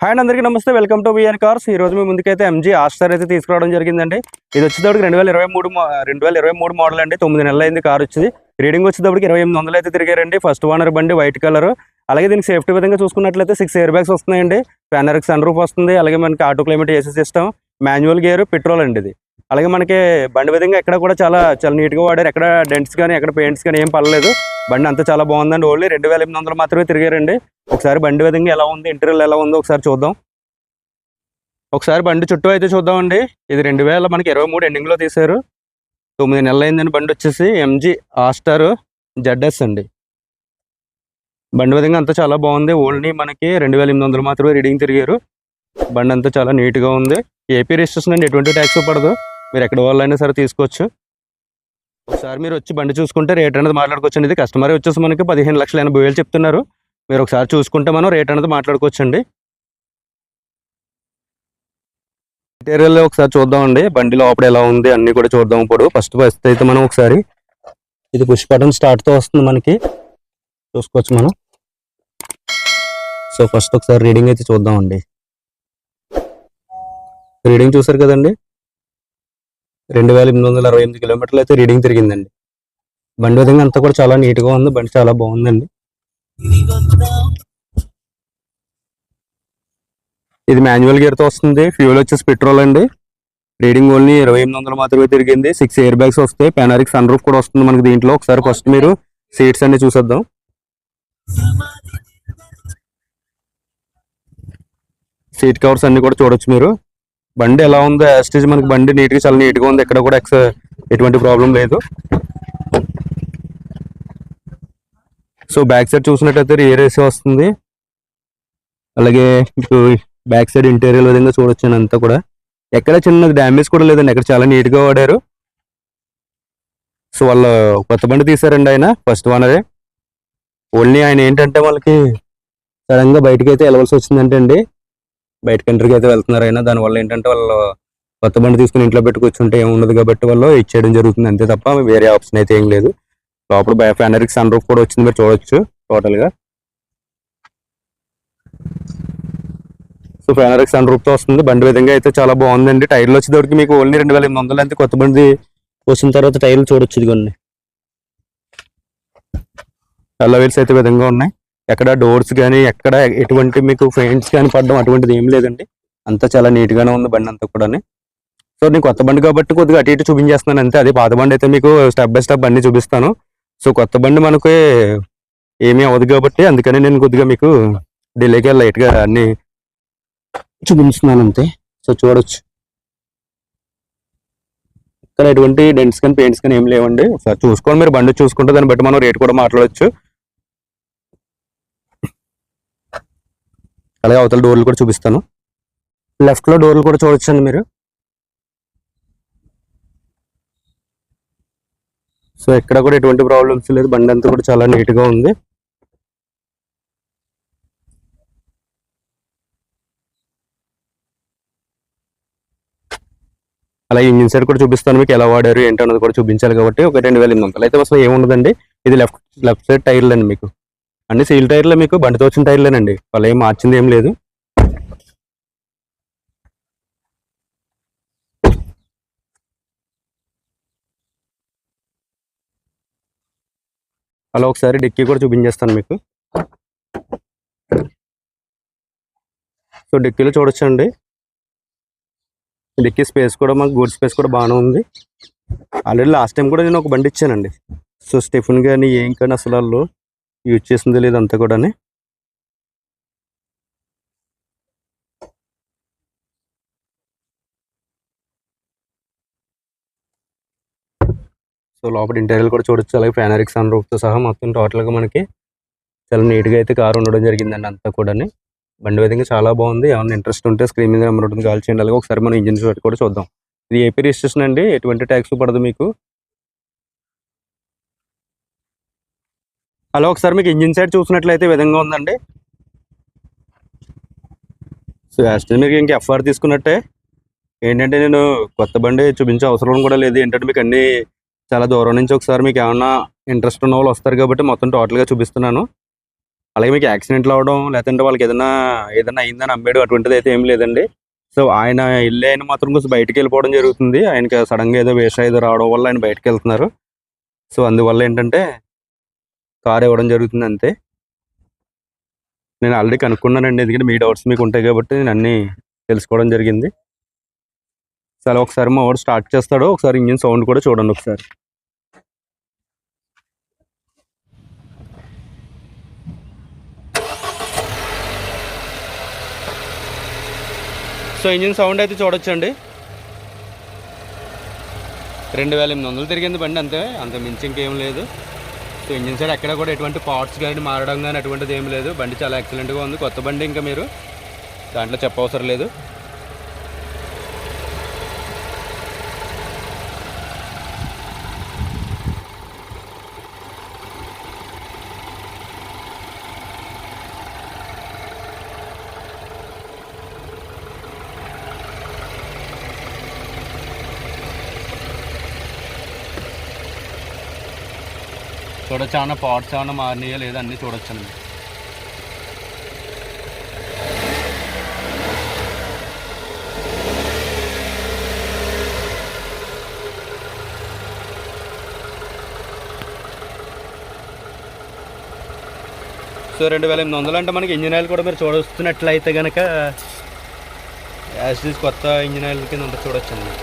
Hi అండి, అందరికీ నమస్తే. Welcome to VR cars. ఈ రోజు మీ ముందుకైతే ఎంజీ ఆస్టర్ అయితే తీసుకురావడం జరిగిందండి. ఇది వచ్చేటప్పటికి 2023 మోడల్ అండి. 9 నెలలు అయింది కార్ వచ్చింది. రీడింగ్ వచ్చేటప్పటికి 2800 అయితే తిరిగారండి. ఫస్ట్ ఓనర్ బండి, వైట్ కలర్. అలాగే దీనికి సేఫ్టీ విధంగా చూసుకున్నట్లయితే 6 ఎయిర్ బ్యాగ్స్ వస్తున్నాయండి. పానోరామిక్ సన్ రూఫ్ వస్తుంది. అలాగే మనకి auto climate AC system, manual gear, petrol అండి ఇది. అలాగే మనకి బండి విధంగా ఎక్కడ కూడా చాలా నీట్గా వాడారు. ఎక్కడ డెంట్స్ కానీ ఎక్కడ పెయింట్స్ కానీ ఏం పడలేదు. బండి అంతా చాలా బాగుందండి. ఓన్లీ 2800 మాత్రమే తిరిగారండి. ఒకసారి బండి విధంగా ఎలా ఉంది, ఇంటీరియర్ ఎలా ఉందో ఒకసారి చూద్దాం. ఒకసారి బండి చుట్టూ అయితే చూద్దామండి. ఇది 2023 ఎండింగ్లో తీశారు. 9 నెలలు అయిందండి. బండి వచ్చేసి ఎంజీ ఆస్టర్ జెడ్ఎస్ అండి. బండి విధంగా అంతా చాలా బాగుంది. ఓన్లీ మనకి 2800 మాత్రమే రీడింగ్ తిరిగారు. బండి అంతా చాలా నీట్గా ఉంది. ఏపీ రిజిస్ట్రేషన్ అండి, ఎటువంటి ట్యాక్స్ పడదు. మీరు ఎక్కడ వాళ్ళైనా సరే తీసుకోవచ్చు. ఒకసారి మీరు వచ్చి బండి చూసుకుంటే రేట్ అనేది మాట్లాడుకోవచ్చండి. ఇది కస్టమర్ వచ్చేసి మనకి 15,80,000 చెప్తున్నారు. మీరు ఒకసారి చూసుకుంటే మనం రేట్ అనేది మాట్లాడుకోవచ్చండి. ఇంటీరియర్లో ఒకసారి చూద్దామండి. బండి లోపల ఎలా ఉంది అన్ని కూడా చూద్దాం. ఇప్పుడు ఫస్ట్ అయితే మనం ఒకసారి ఇది పుష్ బటన్ స్టార్ట్తో వస్తుంది, మనకి చూసుకోవచ్చు మనం. సో ఫస్ట్ ఒకసారి రీడింగ్ అయితే చూద్దామండి. రీడింగ్ చూసారు కదండి, 2868 కిలోమీటర్లు అయితే రీడింగ్ తిరిగిందండి. బండి విధంగా అంతా కూడా చాలా నీట్గా ఉంది. బండి చాలా బాగుందండి. ఇది మాన్యువల్ గేర్తో వస్తుంది. ఫ్యూల్ వచ్చేసి పెట్రోల్ అండి. రీడింగ్ ఓన్లీ 2800 మాత్రమే తిరిగింది. 6 ఎయిర్ బ్యాగ్స్ వస్తాయి. పానోరామిక్ సన్ రూఫ్ కూడా వస్తుంది మనకి దీంట్లో. ఒకసారి ఫస్ట్ మీరు సీట్స్ అన్ని చూసేద్దాం. సీట్ కవర్స్ అన్ని కూడా చూడొచ్చు మీరు. బండి ఎలా ఉందో యాస్టేజ్ మనకి బండి నీట్గా చాలా నీట్గా ఉంది. ఎక్కడ కూడా ఎటువంటి ప్రాబ్లం లేదు. సో బ్యాక్ సైడ్ చూసినట్టయితే రియర్ ఏసీ వస్తుంది. అలాగే మీకు బ్యాక్ సైడ్ ఇంటీరియర్ విధంగా చూడొచ్చు అంతా కూడా. ఎక్కడ చిన్న డ్యామేజ్ కూడా లేదండి. ఎక్కడ చాలా నీట్గా వాడారు. సో వాళ్ళు కొత్త బండి తీసారండి. ఆయన ఫస్ట్ ఓనరే. ఓన్లీ ఆయన ఏంటంటే వాళ్ళకి సడన్గా బయటకి అయితే వెళ్ళవలసి వచ్చిందంటే అండి, బయట కంట్రీకి అయితే వెళ్తున్నారు ఆయన. దానివల్ల ఏంటంటే వాళ్ళు కొత్త బండి తీసుకుని ఇంట్లో పెట్టుకొచ్చుంటే ఏమి ఉండదు కాబట్టి వాళ్ళు ఇచ్చేయడం జరుగుతుంది అంతే తప్ప వేరే ఆప్షన్ అయితే ఏం లేదు. లోపల పానోరామిక్ సన్ రూఫ్ కూడా వచ్చింది, మీరు చూడొచ్చు టోటల్గా. సో పానోరామిక్ సన్ రూఫ్తో వస్తుంది. బండి విధంగా అయితే చాలా బాగుందండి. టైర్లు వచ్చేటప్పటికి మీకు ఓన్లీ 2800 అంతే. కొత్త బండి వచ్చిన తర్వాత టైర్లు చూడొచ్చు, ఇదిగోండి. అలా వీల్స్ అయితే విధంగా ఉన్నాయి. ఎక్కడ డోర్స్ కానీ ఎక్కడ ఎటువంటి మీకు పెయింట్స్ కానీ పడడం అటువంటిది ఏం లేదండి. అంతా చాలా నీట్గానే ఉంది బండి అంతా కూడా. సో నేను కొత్త బండి కాబట్టి కొద్దిగా అటు ఇటు చూపించేస్తున్నాను అంతే. అదే పాత బండి అయితే మీకు స్టెప్ బై స్టెప్ అన్ని చూపిస్తాను. సో కొత్త బండి మనకి ఏమీ అవ్వదు కాబట్టి అందుకని నేను కొద్దిగా మీకు డిలేగా లైట్గా అన్ని చూపిస్తున్నాను అంతే. సో చూడొచ్చు, ఇక్కడ ఎటువంటి డెంట్స్ కానీ పెయింట్స్ కానీ ఏం లేవండి. ఒకసారి చూసుకోండి, మీరు బండి చూసుకుంటే దాన్ని బట్టి మనం రేట్ కూడా మాట్లాడవచ్చు. అలాగే అవతల డోర్లు కూడా చూపిస్తాను. లెఫ్ట్ లో డోర్లు కూడా చూడొచ్చండి మీరు. సో ఎక్కడ కూడా ఎటువంటి ప్రాబ్లమ్స్ లేదు. బండి అంతా కూడా చాలా నీట్ గా ఉంది. అలాగే ఇంజిన్ సైడ్ కూడా చూపిస్తాను మీకు, ఎలా వాడారు ఏంటన్నది కూడా చూపించాలి కాబట్టి. ఒక 2800 అయితే అసలు ఏముండదండి. ఇది లెఫ్ట్ సైడ్ టైర్లు అండి. మీకు అన్ని సీల్ టైర్లే, మీకు బండితో వచ్చిన టైర్లేనండి. వాళ్ళు ఏం మార్చింది ఏం లేదు. అలా ఒకసారి డిక్కీ కూడా చూపించేస్తాను మీకు. సో డిక్కీలో చూడొచ్చండి. డిక్కీ స్పేస్ కూడా మాకు గూడ్ స్పేస్ కూడా బాగానే ఉంది. ఆల్రెడీ లాస్ట్ టైం కూడా నేను ఒక బండి ఇచ్చానండి. సో స్టెఫిన్ కానీ ఏం కానీ అసలు వాళ్ళు యూజ్ చేసింది లేదు అంతా కూడా. సో లోపల ఇంటీరియర్ కూడా చూడొచ్చు. అలాగే పానోరామిక్ సన్ రూఫ్తో సహా మొత్తం టోటల్గా మనకి చాలా నీట్గా అయితే కారు ఉండడం జరిగిందండి అంతా కూడా. బండి విధంగా చాలా బాగుంది. ఏమైనా ఇంట్రెస్ట్ ఉంటే స్క్రీన్ మీద నెంబర్ ఉంటుంది, కాల్ చేయండి. అలాగే ఒకసారి మనం ఇంజిన్ షాట్ కూడా చూద్దాం. ఇది ఏపీ రిజిస్ట్రేషన్ అండి, ఎటువంటి ట్యాక్స్ పడదు మీకు. అలా ఒకసారి మీకు ఇంజిన్ సైడ్ చూసినట్లయితే విధంగా ఉందండి. సో యాక్చువల్లీ మీకు ఇంక ఎఫ్ఆర్ తీసుకున్నట్టే. ఏంటంటే నేను కొత్త బండి చూపించే అవసరం కూడా లేదు. ఏంటంటే మీకు అన్ని చాలా దూరం నుంచి ఒకసారి మీకు ఏమన్నా ఇంట్రెస్ట్ ఉన్న వాళ్ళు వస్తారు కాబట్టి మొత్తం టోటల్గా చూపిస్తున్నాను. అలాగే మీకు యాక్సిడెంట్లు అవ్వడం లేదంటే వాళ్ళకి ఏదైనా అయిందని అమ్మేయడం అటువంటిది అయితే ఏం లేదండి. సో ఆయన ఆయన మాత్రం కొంచెం బయటికి వెళ్ళిపోవడం జరుగుతుంది. ఆయనకి సడన్గా ఏదో ఏదో రావడం వల్ల ఆయన బయటకు వెళ్తున్నారు. సో అందువల్ల ఏంటంటే కార్ ఇవ్వడం జరుగుతుంది అంతే. నేను ఆల్రెడీ కనుక్కున్నానండి, ఎందుకంటే మీ డౌట్స్ మీకు ఉంటాయి కాబట్టి నేను అన్నీ తెలుసుకోవడం జరిగింది. సో అలా ఒకసారి మా వాడు స్టార్ట్ చేస్తాడు, ఒకసారి ఇంజిన్ సౌండ్ కూడా చూడండి ఒకసారి. సో ఇంజిన్ సౌండ్ అయితే చూడొచ్చండి. 2800 తిరిగింది బండి అంతే, అంత మించి ఇంకేం లేదు. సో ఇంజిన్ సైడ్ ఎక్కడ కూడా ఎటువంటి పార్ట్స్ కానీ మారడం కానీ అటువంటిది ఏం లేదు. బండి చాలా ఎక్సలెంట్గా ఉంది, కొత్త బండి, ఇంకా మీరు దాంట్లో చెప్పవసరం లేదు. చూడొచ్చు ఏమన్నా పార్ట్స్ ఏమన్నా మారినాయో లేదా అన్నీ చూడొచ్చండి. సో 2800 అంటే మనకి ఇంజిన్ ఆయిల్ కూడా మీరు చూడొస్తున్నట్లయితే కనుక యాజ్ కొత్త ఇంజిన్ ఆయిల్ కింద ఉంటుంది, చూడొచ్చండి.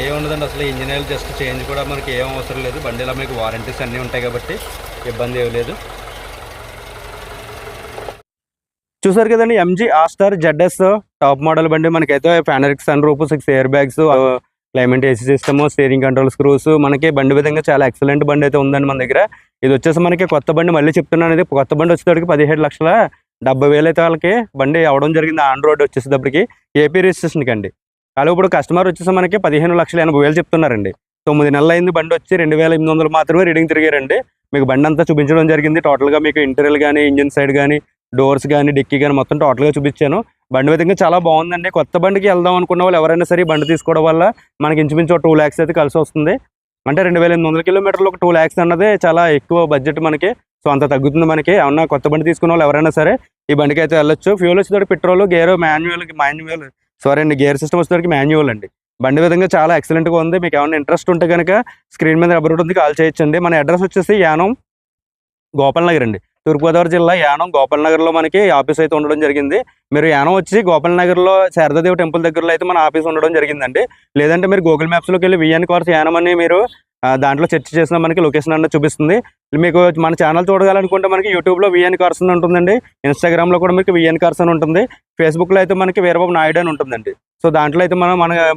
ఏం ఉండదండి అసలు, ఇంజిన్ ఆయిల్ జస్ట్ చేంజ్ కూడా మనకి ఏం అవసరం లేదు. బండిలో మీకు వారంటీస్ అన్నీ ఉంటాయి కాబట్టి ఇబ్బంది ఏమి లేదు. చూసారు కదండి, MG Astor ZS top model బండి. మనకైతే panoramic sun roof, 6 air bags, climate AC system, steering control screws, మనకి బండి విధంగా చాలా ఎక్సలెంట్ బండి అయితే ఉందండి మన దగ్గర. ఇది వచ్చేసి మనకి కొత్త బండి, మళ్ళీ చెప్తున్నాను, ఇది కొత్త బండి వచ్చేటప్పటికి 17,70,000 అయితే వాళ్ళకి బండి అవడం జరిగింది. ఆన్ రోడ్ వచ్చేసేటప్పటికి ఏపీ రిజిస్ట్రేషన్కి అండి. అలాగే ఇప్పుడు కస్టమర్ వచ్చేసి మనకి 15,80,000 చెప్తున్నారండి. 9 నెలలు అయింది బండి వచ్చి, 2,800 మాత్రమే రీడింగ్ తిరిగారండి. మీకు బండి అంతా చూపించడం జరిగింది. టోటల్గా మీకు ఇంటీరియర్ కానీ, ఇంజిన్ సైడ్ కానీ, డోర్స్ కానీ, డిక్కీ కానీ మొత్తం టోటల్గా చూపించాను. బండి విధంగా చాలా బాగుందండి. కొత్త బండికి వెళ్దాం అనుకున్న వాళ్ళు ఎవరైనా సరే బండి తీసుకోవడం వల్ల మనకి ఇంచుమించు 2 lakhs అయితే కలిసి వస్తుంది. అంటే 2,800 కిలోమీటర్లు ఒక 2 lakhs అన్నదే చాలా ఎక్కువ బడ్జెట్ మనకి. సో అంత తగ్గుతుంది మనకి. ఏమన్నా కొత్త బండి తీసుకున్న వాళ్ళు ఎవరైనా సరే ఈ బండికి అయితే వెళ్ళొచ్చు. ఫ్యూల్ వచ్చేటప్పుడు పెట్రోల్, గేర్ గేర్ సిస్టమ్ వచ్చేటప్పటికి మాన్యువల్ అండి. బండి విధంగా చాలా ఎక్సలెంట్గా ఉంది. మీకు ఏమైనా ఇంట్రెస్ట్ ఉంటే కనుక స్క్రీన్ మీద నెంబర్ ఉంటుంది, కాల్ చేయొచ్చండి. మన అడ్రస్ వచ్చేసి యానం గోపాల్ నగర్ అండి, తూర్పుగోదావరి జిల్లా యానం గోపాల్ నగర్లో మనకి ఆఫీస్ అయితే ఉండడం జరిగింది. మీరు యానం వచ్చి గోపాల్ నగర్లో శారదాదేవి టెంపుల్ దగ్గరలో అయితే మన ఆఫీస్ ఉండడం జరిగిందండి. లేదంటే మీరు గూగుల్ మ్యాప్స్లోకి వెళ్ళి విఎన్ కార్స్ యానం అని మీరు దాంట్లో సెర్చ్ చేసిన మనకి లొకేషన్ అన్నది చూపిస్తుంది. మీకు మన ఛానల్ చూడాలనుకుంటే మనకి యూట్యూబ్లో విఎన్ కార్స్ అని ఉంటుందండి, ఇన్స్టాగ్రామ్లో కూడా మీకు విఎన్ కార్స్ అని ఉంటుంది, ఫేస్బుక్లో అయితే మనకి వీరబాబు నాయుడు అని ఉంటుందండి. సో దాంట్లో అయితే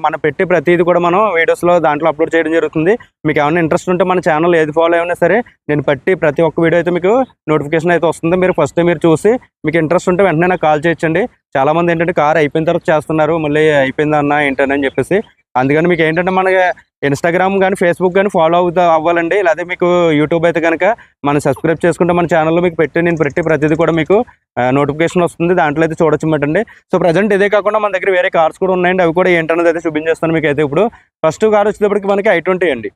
మనం పెట్టి ప్రతిదీ కూడా మనం వీడియోస్లో దాంట్లో అప్లోడ్ చేయడం జరుగుతుంది. మీకు ఏమైనా ఇంట్రెస్ట్ ఉంటే మన ఛానల్ ఏది ఫాలో అయినా సరే నేను ప్రతి ఒక్క వీడియో అయితే మీకు నోటిఫికేషన్ అయితే వస్తుంది. మీరు ఫస్ట్ మీరు చూసి మీకు ఇంట్రెస్ట్ ఉంటే వెంటనే నాకు కాల్ చేయొచ్చండి. చాలామంది ఏంటంటే కార్ అయిపోయిన తర్వాత చేస్తున్నారు, మళ్ళీ అయిపోయిందన్న ఏంటని చెప్పేసి. అందుకని మీకు ఏంటంటే మనకి ఇన్స్టాగ్రామ్ కానీ, ఫేస్బుక్ కానీ ఫాలో అవ్వాలండి. లేదా మీకు యూట్యూబ్ అయితే కనుక మనం సబ్స్క్రైబ్ చేసుకుంటే మన ఛానల్లో మీకు నేను ప్రతిదీ కూడా మీకు నోటిఫికేషన్ వస్తుంది, దాంట్లో అయితే చూడొచ్చమంటండి. సో ప్రజెంట్ ఇదే కాకుండా మన దగ్గర వేరే కార్స్ కూడా ఉన్నాయండి, అవి కూడా ఏంటన్నది అయితే చూపించేస్తాను మీకు. అయితే ఇప్పుడు ఫస్ట్ కార్ వచ్చేటప్పటికి మనకి i20 అండి.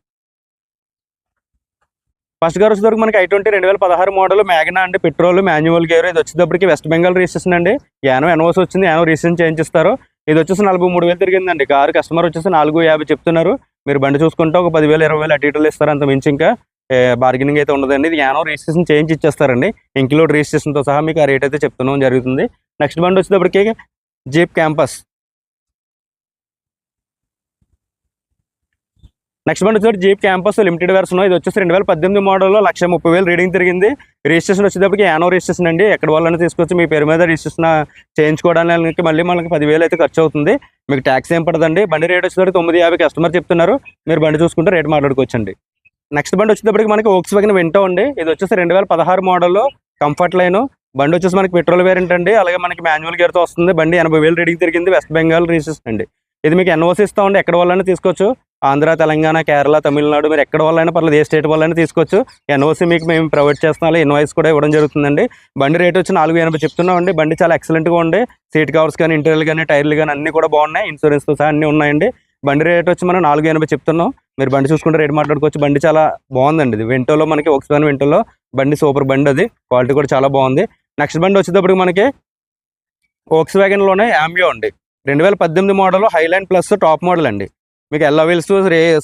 ఫస్ట్ కార్ వచ్చేటప్పటికి మనకి i20 2016 మోడల్ మ్యాగ్నా అండి, పెట్రోల్, మాన్యువల్ గేర్. ఇది వచ్చేటప్పటికి వెస్ట్ బెంగాల్ రిజిస్ట్రేషన్ అండి. యానో ఎన్ఓసి వచ్చింది, యానో రిజిస్ట్రేషన్ చేయించిస్తారు. ఇది వచ్చేసి 43,000 తిరిగిందండి. కారు కస్టమర్ వచ్చేసి 4,50 చెప్తున్నారు. మీరు బండి చూసుకుంటే ఒక 10,000 20,000 అటు ఇటులు ఇస్తారు, అంత మించి ఇంకా బార్గెనింగ్ అయితే ఉండదండి. ఇది యానో రిజిస్ట్రేషన్ చేయించి ఇచ్చేస్తారండి, ఇంక్లూడ్ రిజిస్ట్రేషన్తో సహా మీకు ఆ రేట్ అయితే చెప్తున్నాం జరుగుతుంది. నెక్స్ట్ బండి వచ్చేటప్పటికి జీప్ క్యాంపస్. నెక్స్ట్ బండి వచ్చేసి జీప్ క్యాంపస్ లిమిటెడ్ వెర్షన్. ఇది వచ్చేసి 2018 మోడల్లో 1,30,000 రీడింగ్ తిరిగింది. రిజిస్ట్రేషన్ వచ్చేటప్పటికి యానో రిజిస్ట్రేషన్ అండి. ఎక్కడ వాళ్ళని తీసుకొచ్చి మీ పేరు మీద రిజిస్ట్రేషన్ చేయించుకోవడానికి మళ్ళీ మనకి 10,000 అయితే ఖర్చు అవుతుంది. మీకు ట్యాక్స్ ఏం పడదండి. బండి రేట్ వచ్చేటప్పటికి 9,50 కస్టమర్ చెప్తున్నారు. మీరు బండి చూసుకుంటే రేట్ మాట్లాడుకోవచ్చండి. నెక్స్ట్ బండి వచ్చేటప్పటికి మనకి వోక్స్‌వ్యాగన్ వెంటో అండి. ఇది వచ్చేసి 2016 మోడల్లో కంఫర్ట్ లైన్. బండి వచ్చేసి మనకి పెట్రోల్ వేరియంట్ అండి. అలాగే మనకి మాన్యువల్ గేర్తో వస్తుంది. బండి 80,000 రీడింగ్ తిరిగింది. వెస్ట్ బెంగాల్ రిజిస్ట్రేషన్ అండి. ఇది మీకు ఎన్ఓసి ఇస్తామండి, ఎక్కడ వాళ్ళైనా తీసుకోవచ్చు. ఆంధ్ర, తెలంగాణ, కేరళ, తమిళనాడు, మీరు ఎక్కడ వాళ్ళైనా పర్లేదు, ఏ స్టేట్ వాళ్ళైనా తీసుకోవచ్చు. ఎన్ఓసి మీకు మేము ప్రొవైడ్ చేస్తున్నాం, అలా ఇన్వాయిస్ కూడా ఇవ్వడం జరుగుతుందండి. బండి రేట్ వచ్చి 4,80 చెప్తున్నామండి. బండి చాలా ఎక్సలెంట్గా ఉండి, సీట్ కవర్స్ కానీ, ఇంటీరియర్ కానీ, టైర్లు కానీ అన్నీ కూడా బాగున్నాయి, ఇన్సూరెన్స్తో సహా అన్నీ ఉన్నాయండి. బండి రేట్ వచ్చి మనం 4,80 చెప్తున్నాం. మీరు బండి చూసుకుంటే రేట్ మాట్లాడుకోవచ్చు. బండి చాలా బాగుందండి. ఇది వెంటోలో మనకి వోక్స్‌వ్యాగన్ వెంటోలో బండి సూపర్ బండి, అది క్వాలిటీ కూడా చాలా బాగుంది. నెక్స్ట్ బండి వచ్చేటప్పుడు మనకి వోక్స్ వ్యాగన్లోనే యామియో అండి, 2018 model highline plus top model అండి. మీకు alloy wheels,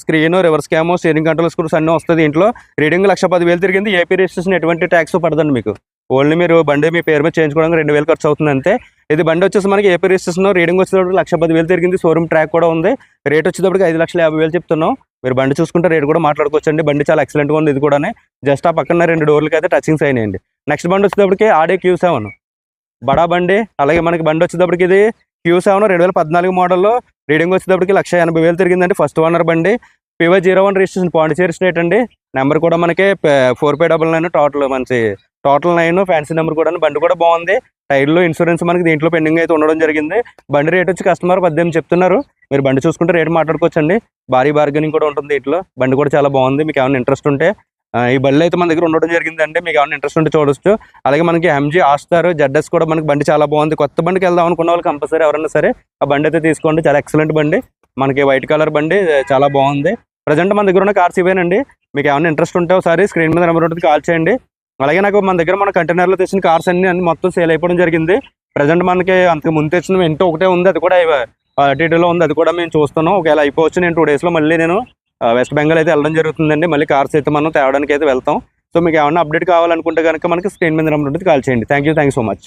screen, reverse camera, steering control screws అన్నీ వస్తుంది. ఇంట్లో రీడింగ్ 1,10,000 తిరిగింది. ఏపీ రిజిస్ట్రేషన్ ఎటువంటి ట్యాక్స్ పడదండి మీకు. ఓన్లీ మీరు బండి మీ పేరు మీద చేయించుకోవడానికి 2,000 ఖర్చు అవుతుంది అంతే. ఇది బండి వచ్చేసి మనకి ఏపీ రిజిస్ట్రేషన్ రీడింగ్ వచ్చేటప్పుడు 1,10,000 తిరిగింది. షోరూమ్ ట్రాక్ కూడా ఉంది. రేట్ వచ్చేటప్పటికి 5,50,000 చెప్తున్నాం. మీరు బండి చూసుకుంటే రేట్ కూడా మాట్లాడుకోవచ్చండి. బండి చాలా ఎక్సలెంట్గా ఉంది. ఇది కూడా జస్ట్ ఆ పక్కన 2 డోర్లకి అయితే టచింగ్స్ అయినాయండి. నెక్స్ట్ బండి వచ్చేటప్పటికి ఆడే Q7 బడా బండి. అలాగే మనకి బండి వచ్చేటప్పటికి ఇది Q7 2014 మోడల్లో రీడింగ్ వచ్చేటప్పటికి 1,80,000 తిరిగిందండి. ఫస్ట్ ఓనర్ బండి, PY01 రిజిస్ట్రేషన్, పాండిచేరి స్టేట్ అండి. నెంబర్ కూడా మనకి 4599 టోటల్ 9 ఫ్యాన్సీ నెంబర్ కూడా. బండి కూడా బాగుంది. టైర్లు, ఇన్సూరెన్స్ మనకి దీంట్లో పెండింగ్ అయితే ఉండడం జరిగింది. బండి రేట్ వచ్చి కస్టమర్ 18 చెప్తున్నారు. మీరు బండి చూసుకుంటే రేట్ మాట్లాడుకోవచ్చండి. భారీ బార్గెనింగ్ కూడా ఉంటుంది ఇంట్లో. బండి కూడా చాలా బాగుంది. మీకు ఏమైనా ఇంట్రెస్ట్ ఉంటే ఈ బండి అయితే మన దగ్గర ఉండడం జరిగిందండి. మీకు ఏమైనా ఇంట్రెస్ట్ ఉంటే చూడొచ్చు. అలాగే మనకి MG ఆస్టార్ ZS కూడా మనకి బండి చాలా బాగుంది. కొత్త బండికి వెళ్దాం అనుకున్న వాళ్ళు కంపల్సరీ ఎవరైనా సరే ఆ బండి అయితే తీసుకోండి. చాలా ఎక్సలెంట్ బండి. మనకి వైట్ కలర్ బండి చాలా బాగుంది. ప్రజెంట్ మన దగ్గర ఉన్న కార్స్ ఇవేనండి. మీకు ఏమైనా ఇంట్రెస్ట్ ఉంటే ఒకసారి స్క్రీన్ మీద నెంబర్ ఉంటుంది, కాల్ చేయండి. అలాగే నాకు మన దగ్గర మన కంటైనర్లో తెచ్చిన కార్స్ అన్ని మొత్తం సేల్ అయిపోవడం జరిగింది. ప్రజెంట్ మనకి అంతకు ముందు తెచ్చిన ఇంటో ఒకటే ఉంది, అది కూడా టీటీలో ఉంది. అది కూడా మేము చూస్తున్నాం. ఒకవేళ అయిపోవచ్చు నేను 2 డేస్లో మళ్ళీ నేను వెస్ట్ బెంగాల్ అయితే వెళ్ళడం జరుగుతుందండి. మళ్ళీ కార్స్ అయితే మనం తేవడానికి అయితే వెళ్తాం. సో మీకు ఏమైనా అప్డేట్ కావాలనుకుంటే కనుక మనకి స్క్రీన్ మీద నెంబర్ ఉంటుంది, కాల్ చేయండి. Thank you so much.